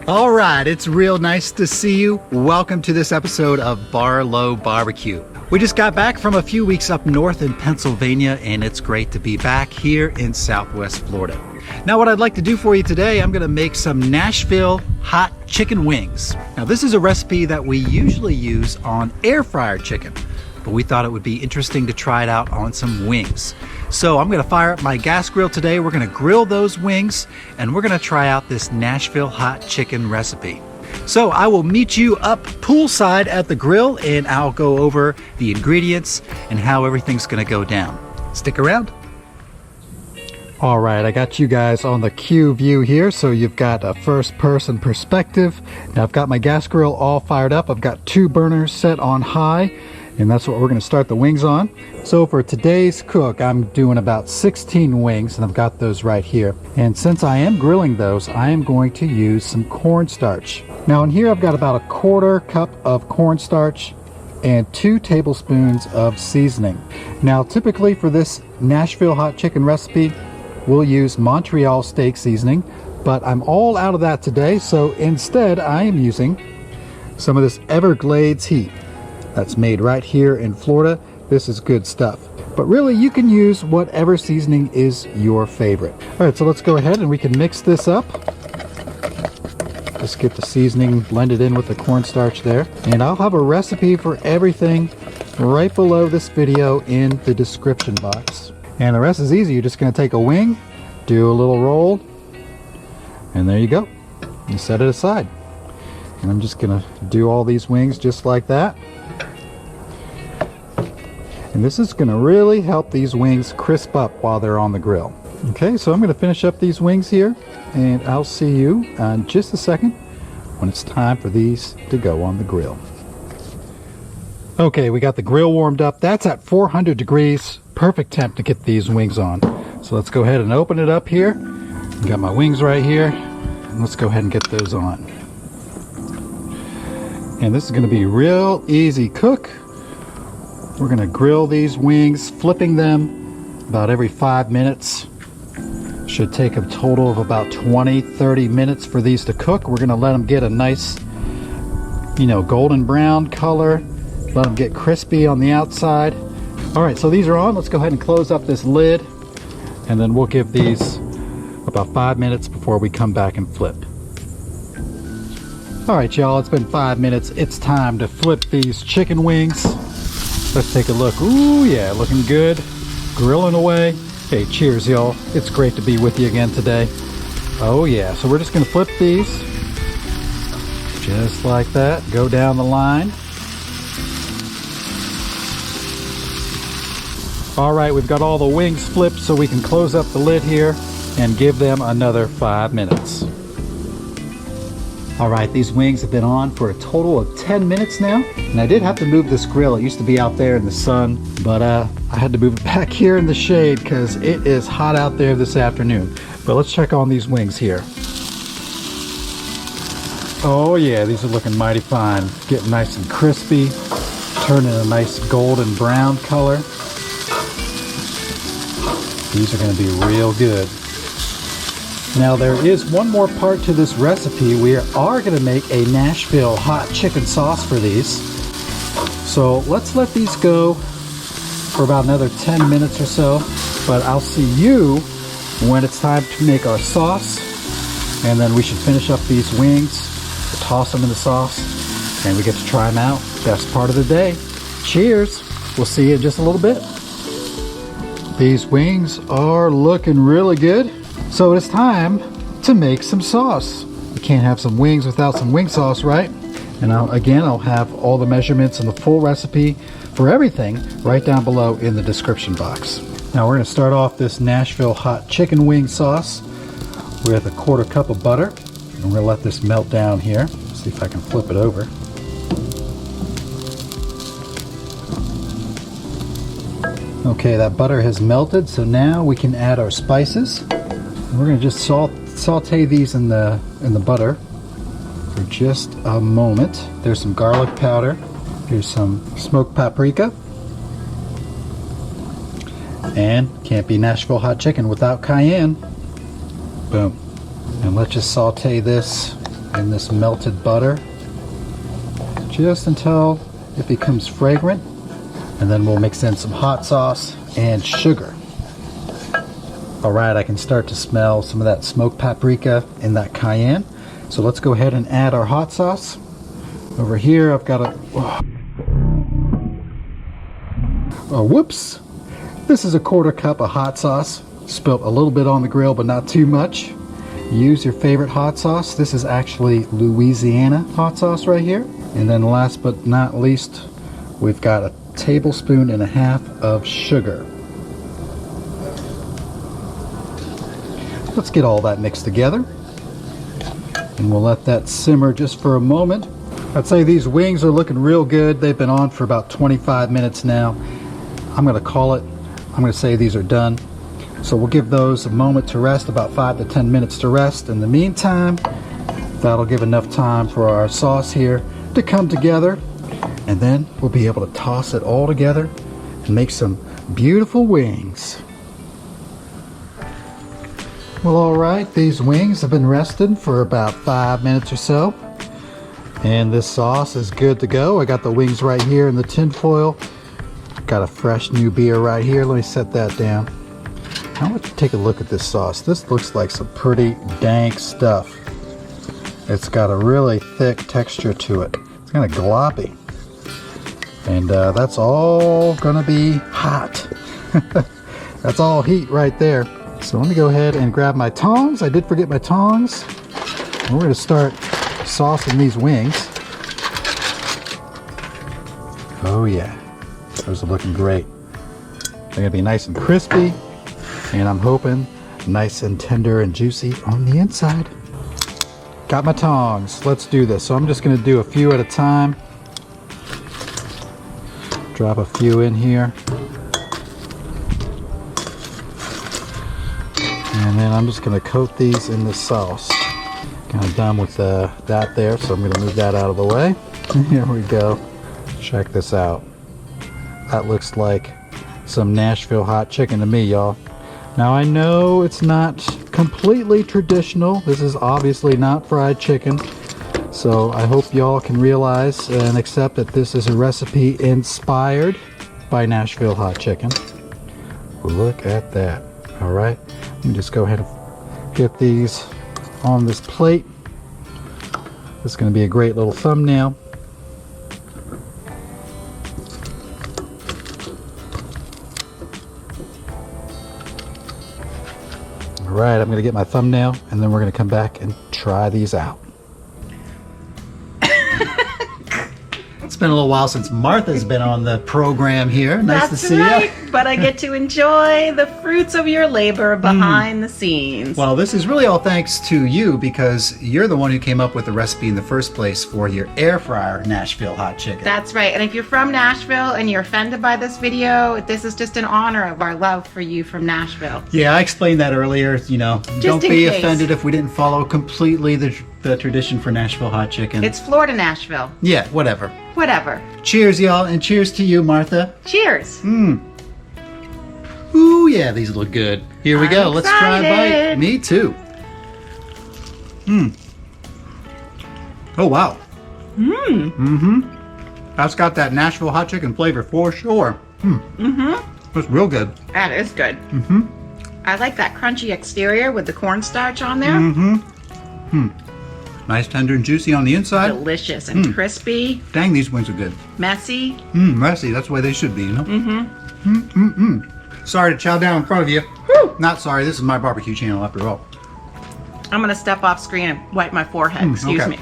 All right, it's real nice to see you. Welcome to this episode of Barlow BBQ. We just got back from a few weeks up north in Pennsylvania, and it's great to be back here in Southwest Florida. Now, what I'd like to do for you today, I'm gonna make some Nashville Hot Chicken wings. Now, this is a recipe that we usually use on air fryer chicken, but we thought it would be interesting to try it out on some wings. So I'm gonna fire up my gas grill today. We're gonna grill those wings, and we're gonna try out this Nashville Hot Chicken recipe. So I will meet you up poolside at the grill, and I'll go over the ingredients and how everything's gonna go down. Stick around. All right, I got you guys on the Q view here, so you've got a first person perspective. Now I've got my gas grill all fired up. I've got 2 burners set on high, and that's what we're gonna start the wings on. So for today's cook, I'm doing about 16 wings, and I've got those right here. And since I am grilling those, I am going to use some cornstarch. Now in here, I've got about 1/4 cup of cornstarch and 2 tablespoons of seasoning. Now typically for this Nashville Hot Chicken recipe, we'll use Montreal Steak Seasoning, but I'm all out of that today, so instead I am using some of this Everglades Heat. That's made right here in Florida. This is good stuff. But really, you can use whatever seasoning is your favorite. All right, so let's go ahead and we can mix this up. Just get the seasoning blended in with the cornstarch there. And I'll have a recipe for everything right below this video in the description box. And the rest is easy. You're just gonna take a wing, do a little roll, and there you go. You set it aside. And I'm just gonna do all these wings just like that. And this is gonna really help these wings crisp up while they're on the grill. Okay, so I'm gonna finish up these wings here, and I'll see you in just a second when it's time for these to go on the grill. Okay, we got the grill warmed up. That's at 400 degrees. Perfect temp to get these wings on. So let's go ahead and open it up here. Got my wings right here, and let's go ahead and get those on. And this is gonna be real easy cook. We're gonna grill these wings, flipping them about every 5 minutes. Should take a total of about 20-30 minutes for these to cook. We're gonna let them get a nice, golden brown color. Let them get crispy on the outside. All right, so these are on. Let's go ahead and close up this lid, and then we'll give these about 5 minutes before we come back and flip. All right, y'all, it's been 5 minutes. It's time to flip these chicken wings. Let's take a look. Ooh, yeah, looking good. Grilling away. Hey, cheers, y'all. It's great to be with you again today. Oh, yeah. So we're just going to flip these. Just like that. Go down the line. All right, we've got all the wings flipped, so we can close up the lid here and give them another 5 minutes. All right, these wings have been on for a total of 10 minutes now. And I did have to move this grill. It used to be out there in the sun, but I had to move it back here in the shade because it is hot out there this afternoon. But let's check on these wings here. Oh yeah, these are looking mighty fine. Getting nice and crispy, turning a nice golden brown color. These are gonna be real good. Now there is one more part to this recipe. We are gonna make a Nashville hot chicken sauce for these. So let's let these go for about another 10 minutes or so, but I'll see you when it's time to make our sauce, and then we should finish up these wings, we'll toss them in the sauce, and we get to try them out. Best part of the day. Cheers. We'll see you in just a little bit. These wings are looking really good. So it's time to make some sauce. You can't have some wings without some wing sauce, right? And I'll have all the measurements and the full recipe for everything right down below in the description box. Now we're gonna start off this Nashville hot chicken wing sauce with 1/4 cup of butter. And we're gonna let this melt down here. See if I can flip it over. Okay, that butter has melted, so now we can add our spices. We're going to just saute these in the butter for just a moment. There's some garlic powder. Here's some smoked paprika. And can't be Nashville hot chicken without cayenne. Boom. And let's just saute this in this melted butter just until it becomes fragrant, and then we'll mix in some hot sauce and sugar. Alright, I can start to smell some of that smoked paprika and that cayenne. So let's go ahead and add our hot sauce. Over here I've got whoops! This is a 1/4 cup of hot sauce. Spilt a little bit on the grill, but not too much. Use your favorite hot sauce. This is actually Louisiana hot sauce right here. And then last but not least, we've got a 1.5 tablespoons of sugar. Let's get all that mixed together, and we'll let that simmer just for a moment. I'd say these wings are looking real good. They've been on for about 25 minutes now. I'm gonna call it. I'm gonna say these are done. So we'll give those a moment to rest, about 5 to 10 minutes to rest. In the meantime, that'll give enough time for our sauce here to come together, and then we'll be able to toss it all together and make some beautiful wings. Well, alright, these wings have been resting for about 5 minutes or so, and this sauce is good to go. I got the wings right here in the tin foil. Got a fresh new beer right here. Let me set that down. I want you to take a look at this sauce. This looks like some pretty dank stuff. It's got a really thick texture to it. It's kind of gloppy. And that's all gonna be hot. That's all heat right there. So let me go ahead and grab my tongs. I did forget my tongs. And we're gonna start saucing these wings. Oh yeah, those are looking great. They're gonna be nice and crispy, and I'm hoping nice and tender and juicy on the inside. Got my tongs. Let's do this. So I'm just gonna do a few at a time. Drop a few in here. And then I'm just going to coat these in the sauce. Kind of done with that there, so I'm going to move that out of the way. Here we go. Check this out. That looks like some Nashville hot chicken to me, y'all. Now I know it's not completely traditional. This is obviously not fried chicken. So I hope y'all can realize and accept that this is a recipe inspired by Nashville hot chicken. Look at that. All right. Let me just go ahead and get these on this plate. This is going to be a great little thumbnail. All right, I'm going to get my thumbnail, and then we're going to come back and try these out. It's been a little while since Martha's been on the program here. Nice to see you. But I get to enjoy the fruits of your labor behind the scenes. Well, this is really all thanks to you, because you're the one who came up with the recipe in the first place for your air fryer Nashville hot chicken. That's right. And if you're from Nashville and you're offended by this video, this is just in honor of our love for you from Nashville. Yeah, I explained that earlier. You know, don't be offended if we didn't follow completely the tradition for Nashville hot chicken. It's Florida Nashville. Yeah, whatever. Whatever. Cheers, y'all, and cheers to you, Martha. Cheers. Ooh, yeah, these look good. Here we go. Let's try a bite. Me too. Oh, wow. That's got that Nashville hot chicken flavor for sure. That's real good. That is good. I like that crunchy exterior with the cornstarch on there. Nice, tender, and juicy on the inside. Delicious and crispy. Dang, these wings are good. Messy. Messy. That's the way they should be, you know? Sorry to chow down in front of you. Woo. Not sorry. This is my barbecue channel after all. I'm going to step off screen and wipe my forehead. Excuse me.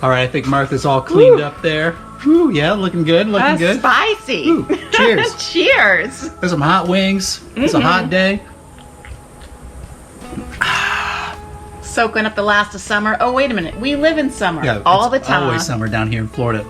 All right, I think Martha's all cleaned up there. Ooh, yeah, looking good, looking good. Spicy. Ooh, cheers. Cheers. There's some hot wings. It's a hot day. Soaking up the last of summer. Oh, wait a minute. We live in summer all the time. Always summer down here in Florida.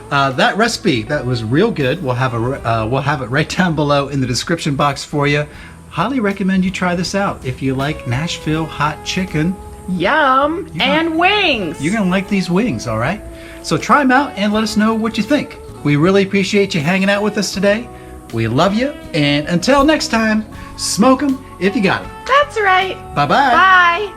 That recipe, that was real good. We'll have it right down below in the description box for you. Highly recommend you try this out if you like Nashville hot chicken. Yum. And wings. You're gonna like these wings, all right? So try them out and let us know what you think. We really appreciate you hanging out with us today. We love you, and until next time, smoke them if you got them. That's right. Bye-bye. Bye.